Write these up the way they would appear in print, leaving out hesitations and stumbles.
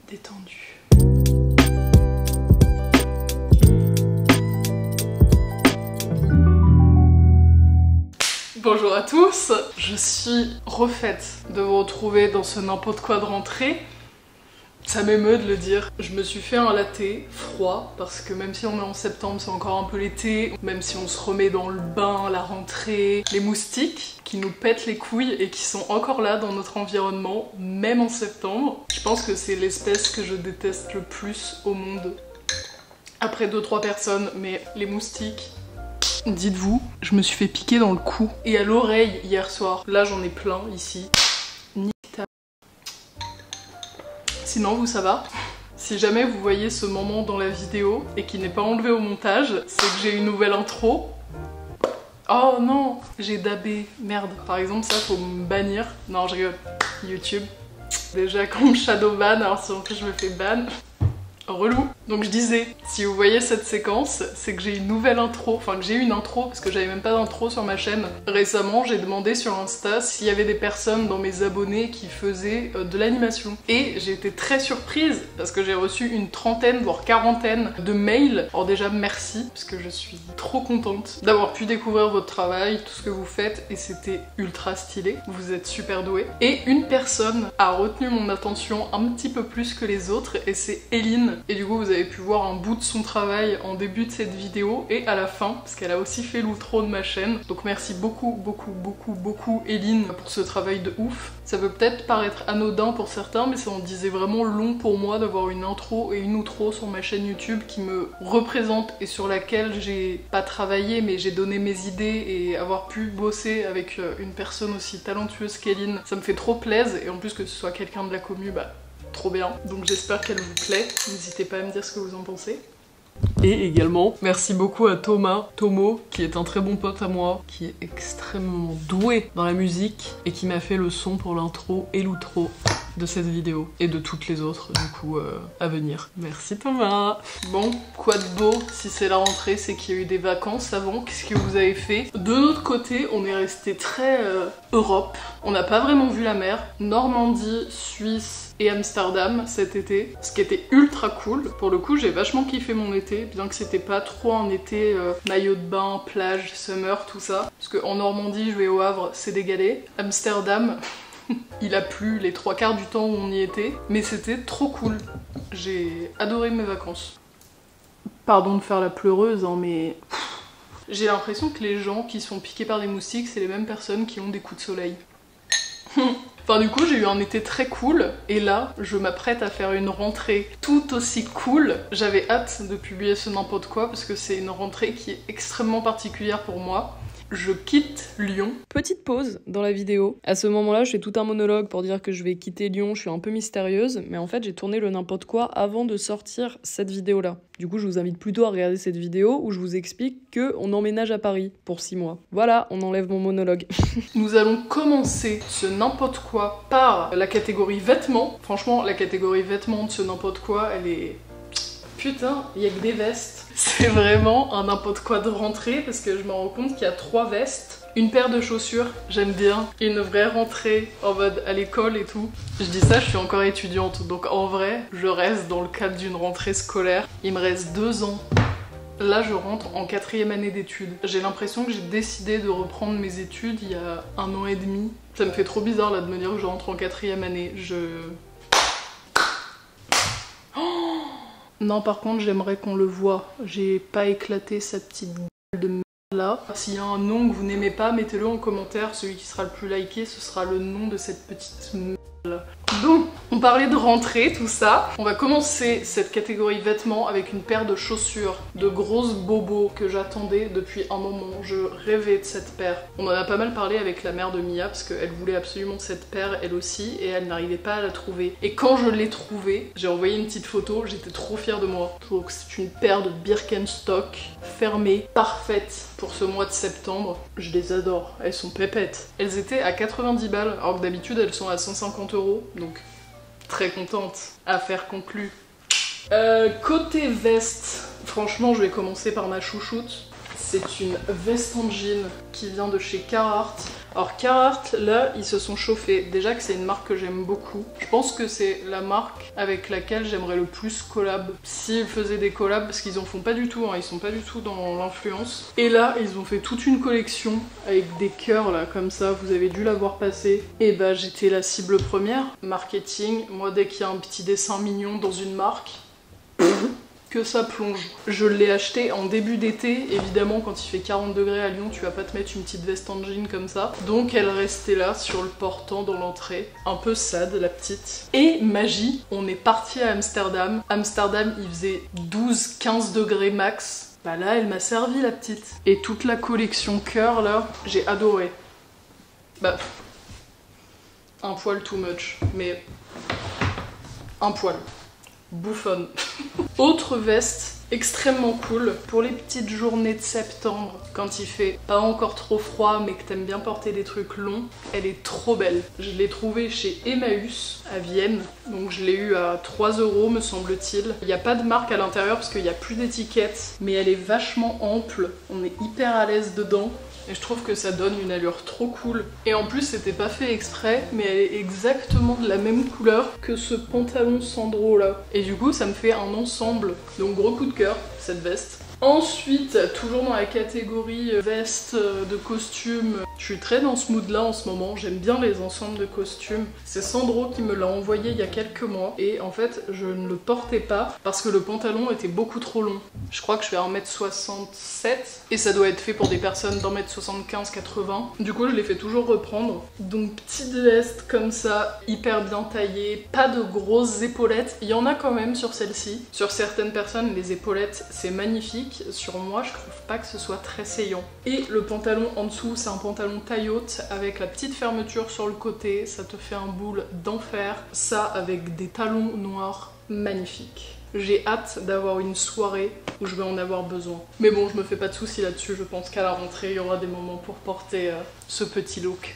détendu. Bonjour à tous, je suis refaite de vous retrouver dans ce n'importe quoi de rentrée. Ça m'émeut de le dire. Je me suis fait un latte froid parce que même si on est en septembre, c'est encore un peu l'été. Même si on se remet dans le bain, la rentrée, les moustiques qui nous pètent les couilles et qui sont encore là dans notre environnement, même en septembre. Je pense que c'est l'espèce que je déteste le plus au monde. Après 2-3 personnes, mais les moustiques... Dites-vous, je me suis fait piquer dans le cou et à l'oreille hier soir. Là j'en ai plein ici. Sinon vous ça va? Si jamais vous voyez ce moment dans la vidéo et qui n'est pas enlevé au montage, c'est que j'ai une nouvelle intro. Oh non, j'ai dabé, merde. Par exemple ça faut me bannir. Non je rigole, YouTube. Déjà qu'on me shadowban, alors si en plus je me fais ban. Relou. Donc je disais, si vous voyez cette séquence, c'est que j'ai une nouvelle intro, enfin que j'ai une intro parce que j'avais même pas d'intro sur ma chaîne. Récemment, j'ai demandé sur Insta s'il y avait des personnes dans mes abonnés qui faisaient de l'animation. Et j'ai été très surprise parce que j'ai reçu une trentaine, voire quarantaine de mails. Alors déjà merci, parce que je suis trop contente d'avoir pu découvrir votre travail, tout ce que vous faites, et c'était ultra stylé. Vous êtes super doués. Et une personne a retenu mon attention un petit peu plus que les autres, et c'est Eline. Et du coup vous avez pu voir un bout de son travail en début de cette vidéo et à la fin, parce qu'elle a aussi fait l'outro de ma chaîne. Donc merci beaucoup Eline pour ce travail de ouf. Ça peut peut-être paraître anodin pour certains, mais ça en disait vraiment long pour moi d'avoir une intro et une outro sur ma chaîne YouTube qui me représente et sur laquelle j'ai pas travaillé mais j'ai donné mes idées, et avoir pu bosser avec une personne aussi talentueuse qu'Eline, ça me fait trop plaisir. Et en plus que ce soit quelqu'un de la commu, bah trop bien, donc j'espère qu'elle vous plaît. N'hésitez pas à me dire ce que vous en pensez. Et également, merci beaucoup à Tomo, qui est un très bon pote à moi, qui est extrêmement doué dans la musique et qui m'a fait le son pour l'intro et l'outro de cette vidéo et de toutes les autres du coup à venir. Merci Thomas. Bon, quoi de beau si c'est la rentrée, c'est qu'il y a eu des vacances avant. Qu'est-ce que vous avez fait? De notre côté, on est resté très Europe. On n'a pas vraiment vu la mer. Normandie, Suisse et Amsterdam cet été, ce qui était ultra cool. Pour le coup, j'ai vachement kiffé mon été, bien que c'était pas trop un été maillot de bain, plage, summer, tout ça. Parce qu'en Normandie, je vais au Havre, c'est dégalé. Amsterdam, il a plu les 3/4 du temps où on y était, mais c'était trop cool. J'ai adoré mes vacances. Pardon de faire la pleureuse, hein, mais... J'ai l'impression que les gens qui sont piqués par des moustiques, c'est les mêmes personnes qui ont des coups de soleil. Enfin du coup j'ai eu un été très cool, et là je m'apprête à faire une rentrée tout aussi cool. J'avais hâte de publier ce n'importe quoi parce que c'est une rentrée qui est extrêmement particulière pour moi. Je quitte Lyon. Petite pause dans la vidéo. À ce moment-là, je fais tout un monologue pour dire que je vais quitter Lyon, je suis un peu mystérieuse, mais en fait j'ai tourné le n'importe quoi avant de sortir cette vidéo-là. Du coup, je vous invite plutôt à regarder cette vidéo où je vous explique qu'on emménage à Paris pour 6 mois. Voilà, on enlève mon monologue. Nous allons commencer ce n'importe quoi par la catégorie vêtements. Franchement, la catégorie vêtements de ce n'importe quoi, elle est... Putain, il y a que des vestes. C'est vraiment un n'importe quoi de rentrée parce que je me rends compte qu'il y a 3 vestes. Une paire de chaussures, j'aime bien. Une vraie rentrée en mode à l'école et tout. Je dis ça, je suis encore étudiante, donc en vrai, je reste dans le cadre d'une rentrée scolaire. Il me reste 2 ans. Là, je rentre en 4e année d'études. J'ai l'impression que j'ai décidé de reprendre mes études il y a 1 an et demi. Ça me fait trop bizarre là de me dire que je rentre en 4e année. Non, par contre, j'aimerais qu'on le voit. J'ai pas éclaté sa petite gueule de merde là. S'il y a un nom que vous n'aimez pas, mettez-le en commentaire. Celui qui sera le plus liké, ce sera le nom de cette petite merde là. Donc, on parlait de rentrée, tout ça. On va commencer cette catégorie vêtements avec une paire de chaussures de grosses bobos que j'attendais depuis un moment. Je rêvais de cette paire. On en a pas mal parlé avec la mère de Mia parce qu'elle voulait absolument cette paire elle aussi et elle n'arrivait pas à la trouver. Et quand je l'ai trouvée, j'ai envoyé une petite photo, j'étais trop fière de moi. Donc c'est une paire de Birkenstock fermée, parfaite pour ce mois de septembre. Je les adore, elles sont pépettes. Elles étaient à 90 balles alors que d'habitude elles sont à 150 €. Donc très contente. Affaire conclue. Côté veste, franchement je vais commencer par ma chouchoute. c'est une veste en jean qui vient de chez Carhartt. Alors Carhartt, là, ils se sont chauffés. Déjà que c'est une marque que j'aime beaucoup. Je pense que c'est la marque avec laquelle j'aimerais le plus collab. S'ils faisaient des collabs, parce qu'ils en font pas du tout, hein, ils sont pas du tout dans l'influence. Et là, ils ont fait toute une collection avec des cœurs là, comme ça, vous avez dû la voir passer. Et bah j'étais la cible première. Marketing, moi dès qu'il y a un petit dessin mignon dans une marque, que ça plonge. Je l'ai acheté en début d'été, évidemment quand il fait 40 degrés à Lyon, tu vas pas te mettre une petite veste en jean comme ça. Donc elle restait là sur le portant dans l'entrée. Un peu sad la petite. Et magie, on est parti à Amsterdam. Amsterdam il faisait 12-15 degrés max. Bah là elle m'a servi la petite. Et toute la collection cœur là, j'ai adoré. Bah un poil too much, mais un poil. Bouffonne. Autre veste extrêmement cool pour les petites journées de septembre quand il fait pas encore trop froid mais que t'aimes bien porter des trucs longs. Elle est trop belle. Je l'ai trouvée chez Emmaüs à Vienne, donc je l'ai eu à 3 € me semble-t-il. Il n'y a pas de marque à l'intérieur parce qu'il n'y a plus d'étiquette, mais elle est vachement ample, on est hyper à l'aise dedans. Et je trouve que ça donne une allure trop cool. Et en plus, c'était pas fait exprès, mais elle est exactement de la même couleur que ce pantalon Sandro là. Et du coup, ça me fait un ensemble. Donc gros coup de cœur, cette veste. Ensuite, toujours dans la catégorie veste de costume, je suis très dans ce mood là en ce moment, j'aime bien les ensembles de costumes. C'est Sandro qui me l'a envoyé il y a quelques mois et en fait je ne le portais pas parce que le pantalon était beaucoup trop long. Je crois que je fais 1m67 et ça doit être fait pour des personnes d'1m75-80. Du coup je les fais toujours reprendre. Donc petite veste comme ça, hyper bien taillée, pas de grosses épaulettes. Il y en a quand même sur celle-ci. Sur certaines personnes les épaulettes c'est magnifique. Sur moi je trouve pas que ce soit très saillant. Et le pantalon en dessous c'est un pantalon taille haute avec la petite fermeture sur le côté, ça te fait un boule d'enfer. Ça avec des talons noirs magnifiques. J'ai hâte d'avoir une soirée où je vais en avoir besoin. Mais bon, je me fais pas de soucis là-dessus, je pense qu'à la rentrée il y aura des moments pour porter ce petit look.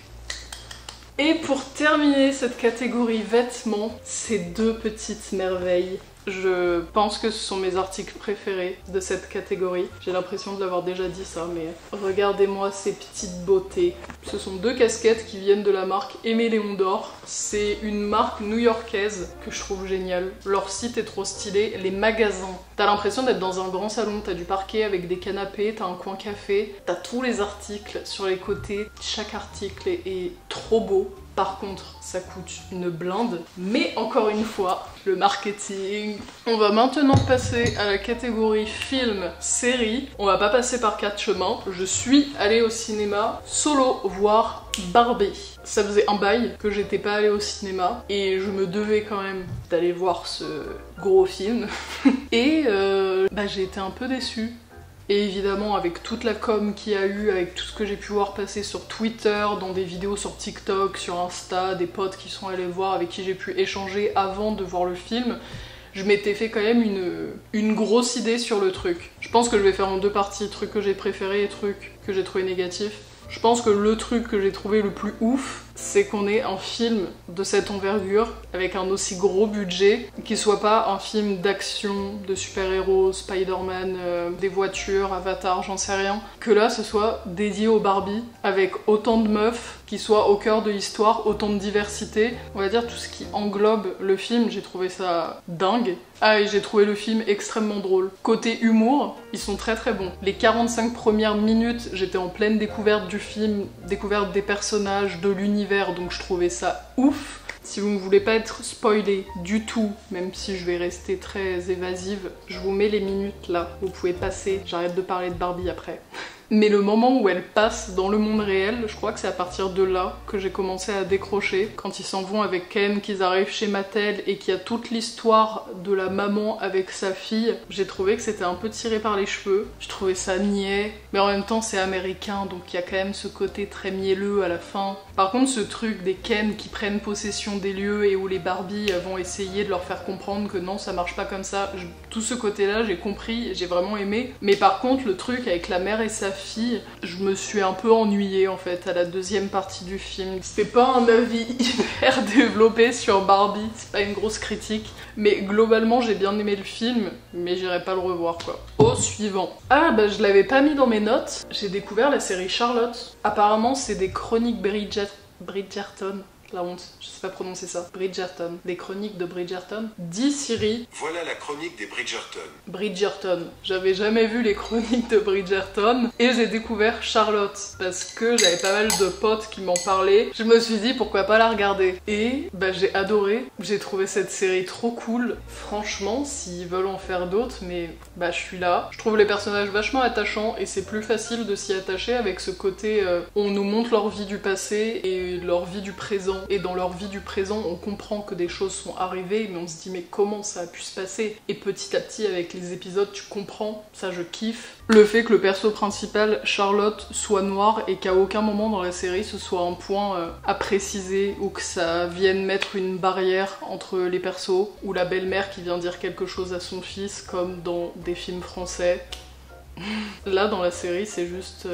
Et pour terminer cette catégorie vêtements, ces deux petites merveilles. Je pense que ce sont mes articles préférés de cette catégorie. J'ai l'impression de l'avoir déjà dit ça, mais regardez-moi ces petites beautés. Ce sont deux casquettes qui viennent de la marque Aimé Léon d'Or. C'est une marque new-yorkaise que je trouve géniale. Leur site est trop stylé. Les magasins, t'as l'impression d'être dans un grand salon. T'as du parquet avec des canapés, t'as un coin café, t'as tous les articles sur les côtés. Chaque article est trop beau. Par contre, ça coûte une blinde. Mais encore une fois, le marketing. On va maintenant passer à la catégorie film, série. On va pas passer par 4 chemins. Je suis allée au cinéma solo voir Barbie. Ça faisait un bail que j'étais pas allée au cinéma et je me devais quand même d'aller voir ce gros film. Et j'ai été un peu déçue. Et évidemment avec toute la com qu'il y a eu, avec tout ce que j'ai pu voir passer sur Twitter, dans des vidéos sur TikTok, sur Insta, des potes qui sont allés voir, avec qui j'ai pu échanger avant de voir le film, je m'étais fait quand même une grosse idée sur le truc. Je pense que je vais faire en deux parties, trucs que j'ai préférés et trucs que j'ai trouvé négatifs. Je pense que le truc que j'ai trouvé le plus ouf, c'est qu'on ait un film de cette envergure, avec un aussi gros budget, qui soit pas un film d'action, de super-héros, Spider-Man, des voitures, Avatar, j'en sais rien. Que là, ce soit dédié aux Barbie, avec autant de meufs qui soient au cœur de l'histoire, autant de diversité. On va dire tout ce qui englobe le film, j'ai trouvé ça dingue. Ah, et j'ai trouvé le film extrêmement drôle. Côté humour, ils sont très très bons. Les 45 premières minutes, j'étais en pleine découverte du film, découverte des personnages, de l'univers, donc je trouvais ça ouf. Si vous ne voulez pas être spoilé du tout, même si je vais rester très évasive, je vous mets les minutes là, vous pouvez passer, j'arrête de parler de Barbie après. Mais le moment où elle passe dans le monde réel, je crois que c'est à partir de là que j'ai commencé à décrocher. Quand ils s'en vont avec Ken, qu'ils arrivent chez Mattel et qu'il y a toute l'histoire de la maman avec sa fille, j'ai trouvé que c'était un peu tiré par les cheveux. Je trouvais ça niais, mais en même temps c'est américain, donc il y a quand même ce côté très mielleux à la fin. Par contre ce truc des Ken qui prennent possession des lieux et où les Barbie vont essayer de leur faire comprendre que non ça marche pas comme ça, tout ce côté là j'ai compris, j'ai vraiment aimé. Mais par contre le truc avec la mère et sa fille, fille, je me suis un peu ennuyée en fait à la deuxième partie du film. C'est pas un avis hyper développé sur Barbie, c'est pas une grosse critique, mais globalement j'ai bien aimé le film, mais j'irai pas le revoir quoi. Au suivant. Ah bah je l'avais pas mis dans mes notes, j'ai découvert la série Charlotte. Apparemment c'est des chroniques Bridgerton. La honte, je sais pas prononcer ça. Bridgerton. Des chroniques de Bridgerton. Dis Siri. Voilà la chronique des Bridgerton. Bridgerton. J'avais jamais vu les chroniques de Bridgerton et j'ai découvert Charlotte parce que j'avais pas mal de potes qui m'en parlaient. Je me suis dit pourquoi pas la regarder. Et bah j'ai adoré. J'ai trouvé cette série trop cool. Franchement, s'ils veulent en faire d'autres, mais bah je suis là. Je trouve les personnages vachement attachants et c'est plus facile de s'y attacher avec ce côté on nous montre leur vie du passé et leur vie du présent. Et dans leur vie du présent, on comprend que des choses sont arrivées, mais on se dit mais comment ça a pu se passer? Et petit à petit, avec les épisodes, tu comprends. Ça, je kiffe. Le fait que le perso principal, Charlotte, soit noire et qu'à aucun moment dans la série ce soit un point à préciser ou que ça vienne mettre une barrière entre les persos, ou la belle-mère qui vient dire quelque chose à son fils, comme dans des films français. Là dans la série c'est juste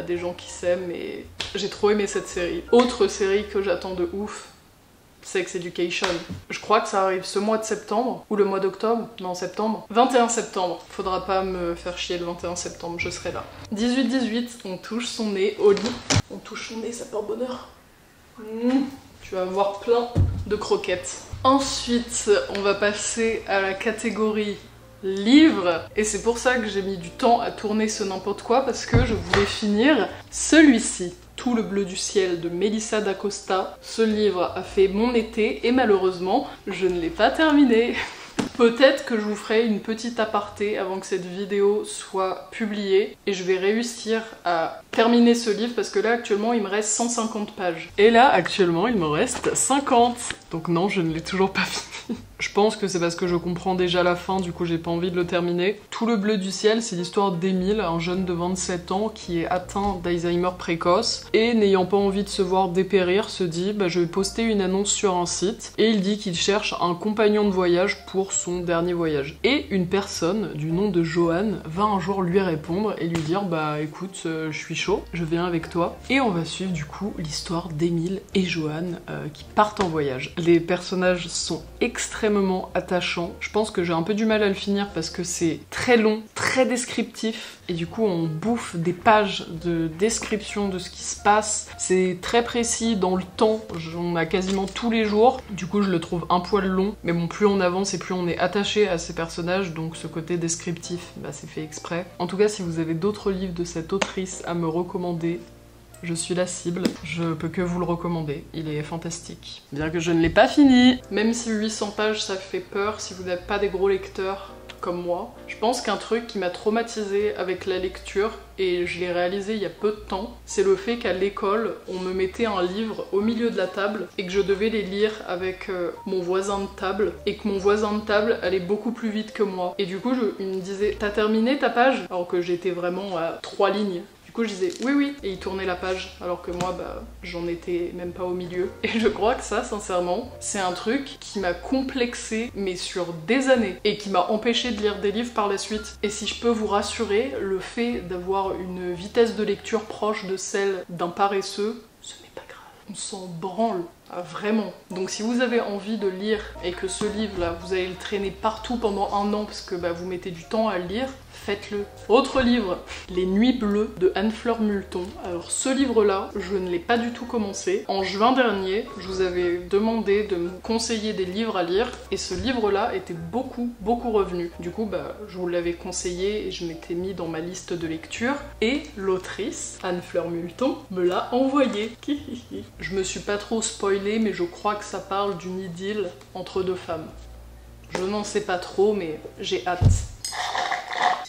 des gens qui s'aiment et j'ai trop aimé cette série. Autre série que j'attends de ouf, Sex Education. Je crois que ça arrive ce mois de septembre, ou le mois d'octobre, non septembre. 21 septembre, faudra pas me faire chier le 21 septembre, je serai là. 18-18, on touche son nez au lit. On touche son nez, ça porte bonheur. Tu vas avoir plein de croquettes. Ensuite, on va passer à la catégorie livre, et c'est pour ça que j'ai mis du temps à tourner ce n'importe quoi, parce que je voulais finir celui-ci, Tout le bleu du ciel de Melissa d'Acosta. Ce livre a fait mon été et malheureusement je ne l'ai pas terminé. Peut-être que je vous ferai une petite aparté avant que cette vidéo soit publiée et je vais réussir à terminer ce livre parce que là actuellement il me reste 150 pages. Et là actuellement il me reste 50. Donc non, je ne l'ai toujours pas fini. Je pense que c'est parce que je comprends déjà la fin, du coup j'ai pas envie de le terminer. Tout le bleu du ciel, c'est l'histoire d'Émile, un jeune de 27 ans qui est atteint d'Alzheimer précoce et n'ayant pas envie de se voir dépérir, se dit je vais poster une annonce sur un site et il dit qu'il cherche un compagnon de voyage pour son dernier voyage. Et une personne du nom de Johan va un jour lui répondre et lui dire écoute, je suis chaud, je viens avec toi. Et on va suivre du coup l'histoire d'Émile et Johan qui partent en voyage. Les personnages sont extrêmement attachant. Je pense que j'ai un peu du mal à le finir parce que c'est très long, très descriptif et du coup on bouffe des pages de description de ce qui se passe. C'est très précis dans le temps, j'en ai quasiment tous les jours. Du coup je le trouve un poil long, mais bon, plus on avance et plus on est attaché à ces personnages, donc ce côté descriptif, c'est fait exprès. En tout cas, si vous avez d'autres livres de cette autrice à me recommander, je suis la cible, je peux que vous le recommander, il est fantastique. Bien que je ne l'ai pas fini. Même si 800 pages ça fait peur, si vous n'êtes pas des gros lecteurs comme moi, je pense qu'un truc qui m'a traumatisée avec la lecture, et je l'ai réalisé il y a peu de temps, c'est le fait qu'à l'école, on me mettait un livre au milieu de la table et que je devais les lire avec mon voisin de table, et que mon voisin de table allait beaucoup plus vite que moi. Et du coup, il me disait « T'as terminé ta page ?» alors que j'étais vraiment à 3 lignes. Du coup je disais oui oui et il tournait la page alors que moi j'en étais même pas au milieu. Et je crois que ça sincèrement c'est un truc qui m'a complexée mais sur des années et qui m'a empêché de lire des livres par la suite. Et si je peux vous rassurer, le fait d'avoir une vitesse de lecture proche de celle d'un paresseux, ce n'est pas grave. On s'en branle. Ah, vraiment. Donc si vous avez envie de lire et que ce livre là vous allez le traîner partout pendant un an parce que vous mettez du temps à le lire, faites-le. Autre livre, Les Nuits Bleues de Anne-Fleur Multon. Alors ce livre-là, je ne l'ai pas du tout commencé. En juin dernier, je vous avais demandé de me conseiller des livres à lire et ce livre-là était beaucoup revenu. Du coup, je vous l'avais conseillé et je m'étais mis dans ma liste de lecture et l'autrice, Anne-Fleur Multon, me l'a envoyé. Je me suis pas trop spoilée, mais je crois que ça parle d'une idylle entre deux femmes. Je n'en sais pas trop, mais j'ai hâte.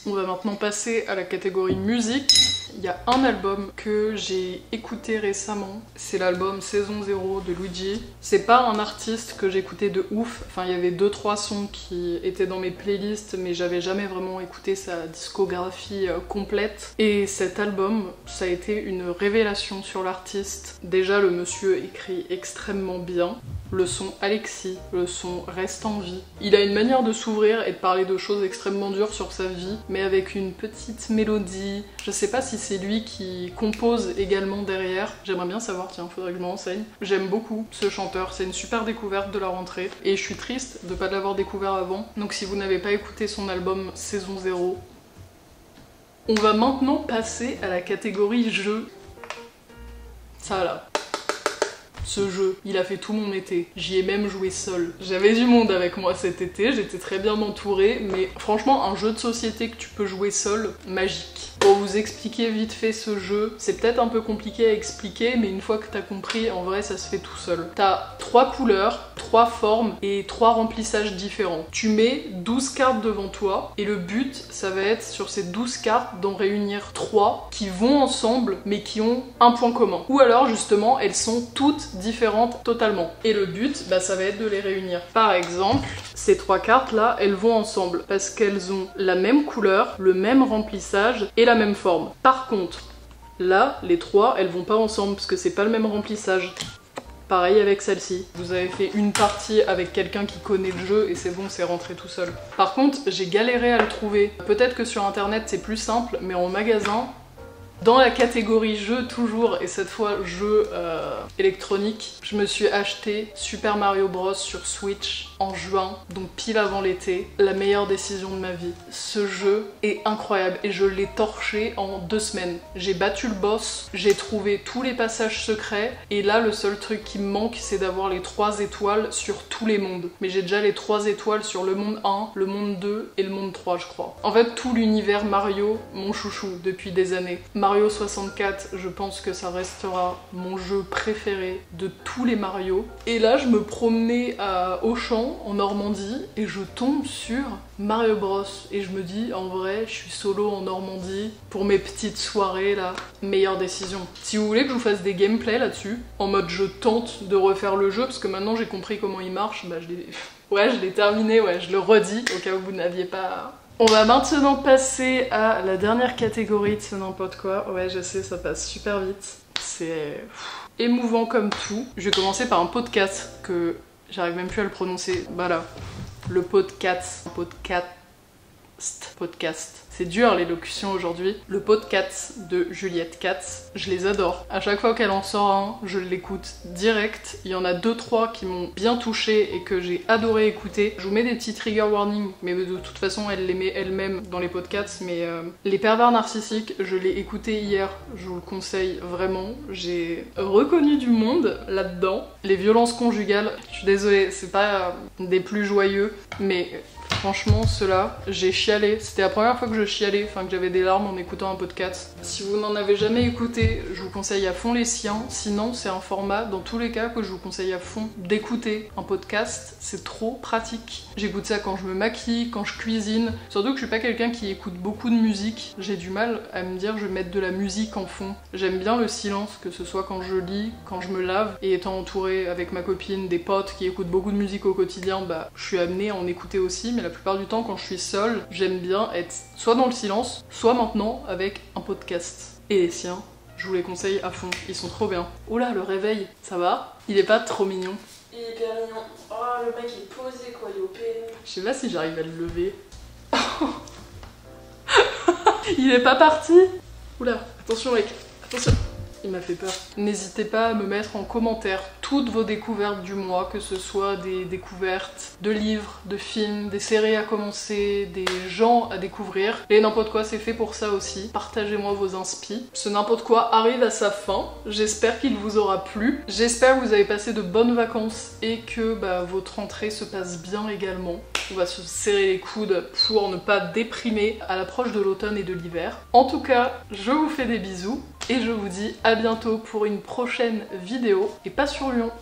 On va maintenant passer à la catégorie musique. Il y a un album que j'ai écouté récemment, c'est l'album Saison 0 de Luigi. C'est pas un artiste que j'écoutais de ouf, enfin il y avait 2-3 sons qui étaient dans mes playlists mais j'avais jamais vraiment écouté sa discographie complète. Et cet album, ça a été une révélation sur l'artiste. Déjà le monsieur écrit extrêmement bien. le son Alexis, le son Reste en vie. Il a une manière de s'ouvrir et de parler de choses extrêmement dures sur sa vie, mais avec une petite mélodie. Je sais pas si c'est lui qui compose également derrière. J'aimerais bien savoir, tiens, faudrait que je m'en renseigne. J'aime beaucoup ce chanteur, c'est une super découverte de la rentrée. Et je suis triste de pas l'avoir découvert avant. Donc si vous n'avez pas écouté son album Saison 0, on va maintenant passer à la catégorie jeu. Ça là. Ce jeu, il a fait tout mon été. J'y ai même joué seule. J'avais du monde avec moi cet été, j'étais très bien entourée, mais franchement, un jeu de société que tu peux jouer seul, magique. Pour vous expliquer vite fait ce jeu, c'est peut-être un peu compliqué à expliquer, mais une fois que t'as compris, en vrai, ça se fait tout seul. T'as 3 couleurs, 3 formes et 3 remplissages différents. Tu mets 12 cartes devant toi, et le but, ça va être sur ces 12 cartes d'en réunir 3 qui vont ensemble, mais qui ont un point commun. Ou alors, justement, elles sont toutes différentes totalement. Et le but, bah, ça va être de les réunir. Par exemple, ces 3 cartes-là, elles vont ensemble, parce qu'elles ont la même couleur, le même remplissage, et la même forme. Par contre, là, les 3, elles vont pas ensemble parce que c'est pas le même remplissage. Pareil avec celle-ci. Vous avez fait une partie avec quelqu'un qui connaît le jeu et c'est bon, c'est rentré tout seul. Par contre, j'ai galéré à le trouver. Peut-être que sur internet c'est plus simple, mais en magasin, dans la catégorie jeu toujours, et cette fois jeu électronique, je me suis acheté Super Mario Bros sur Switch en juin, donc pile avant l'été. La meilleure décision de ma vie. Ce jeu est incroyable et je l'ai torché en 2 semaines. J'ai battu le boss, j'ai trouvé tous les passages secrets, et là le seul truc qui me manque c'est d'avoir les 3 étoiles sur tous les mondes. Mais j'ai déjà les 3 étoiles sur le monde 1, le monde 2 et le monde 3 je crois. En fait tout l'univers Mario, mon chouchou depuis des années. Mario 64, je pense que ça restera mon jeu préféré de tous les Mario. Et là je me promenais à Auchan en Normandie et je tombe sur Mario Bros et je me dis en vrai je suis solo en Normandie pour mes petites soirées là, meilleure décision. Si vous voulez que je vous fasse des gameplays là-dessus, en mode je tente de refaire le jeu parce que maintenant j'ai compris comment il marche, bah je l'ai terminé, ouais, je le redis au cas où vous n'aviez pas... On va maintenant passer à la dernière catégorie de ce n'importe quoi. Ouais, je sais, ça passe super vite. C'est émouvant comme tout. Je vais commencer par un podcast que j'arrive même plus à le prononcer. Bah là, le podcast. Podcast. C'est dur l'élocution aujourd'hui. Le podcast de Juliette Katz, je les adore. À chaque fois qu'elle en sort un, je l'écoute direct. Il y en a 2-3 qui m'ont bien touchée et que j'ai adoré écouter. Je vous mets des petits trigger warnings, mais de toute façon elle les met elle-même dans les podcasts. Mais Les pervers narcissiques, je l'ai écouté hier, je vous le conseille vraiment. J'ai reconnu du monde là-dedans. Les violences conjugales, je suis désolée, c'est pas des plus joyeux, mais... Franchement, ceux-là, j'ai chialé. C'était la première fois que je chialais, enfin que j'avais des larmes en écoutant un podcast. Si vous n'en avez jamais écouté, je vous conseille à fond les siens. Sinon, c'est un format, dans tous les cas, que je vous conseille à fond d'écouter. Un podcast, c'est trop pratique. J'écoute ça quand je me maquille, quand je cuisine. Surtout que je suis pas quelqu'un qui écoute beaucoup de musique. J'ai du mal à me dire je vais mettre de la musique en fond. J'aime bien le silence, que ce soit quand je lis, quand je me lave. Et étant entourée avec ma copine, des potes qui écoutent beaucoup de musique au quotidien, bah je suis amenée à en écouter aussi. Mais la plupart du temps, quand je suis seule, j'aime bien être soit dans le silence, soit maintenant avec un podcast. Et les siens, je vous les conseille à fond, ils sont trop bien. Oh là, le réveil, ça va? Il est pas trop mignon? Il est hyper mignon. Oh, le mec est posé quoi, il est au PN. Je sais pas si j'arrive à le lever. Il est pas parti? Oula, attention mec, attention. Il m'a fait peur. N'hésitez pas à me mettre en commentaire toutes vos découvertes du mois, que ce soit des découvertes de livres, de films, des séries à commencer, des gens à découvrir. Et n'importe quoi, c'est fait pour ça aussi. Partagez-moi vos inspi. Ce n'importe quoi arrive à sa fin. J'espère qu'il vous aura plu. J'espère que vous avez passé de bonnes vacances et que votre rentrée se passe bien également. On va se serrer les coudes pour ne pas déprimer à l'approche de l'automne et de l'hiver. En tout cas, je vous fais des bisous. Et je vous dis à bientôt pour une prochaine vidéo, et pas sur Lyon.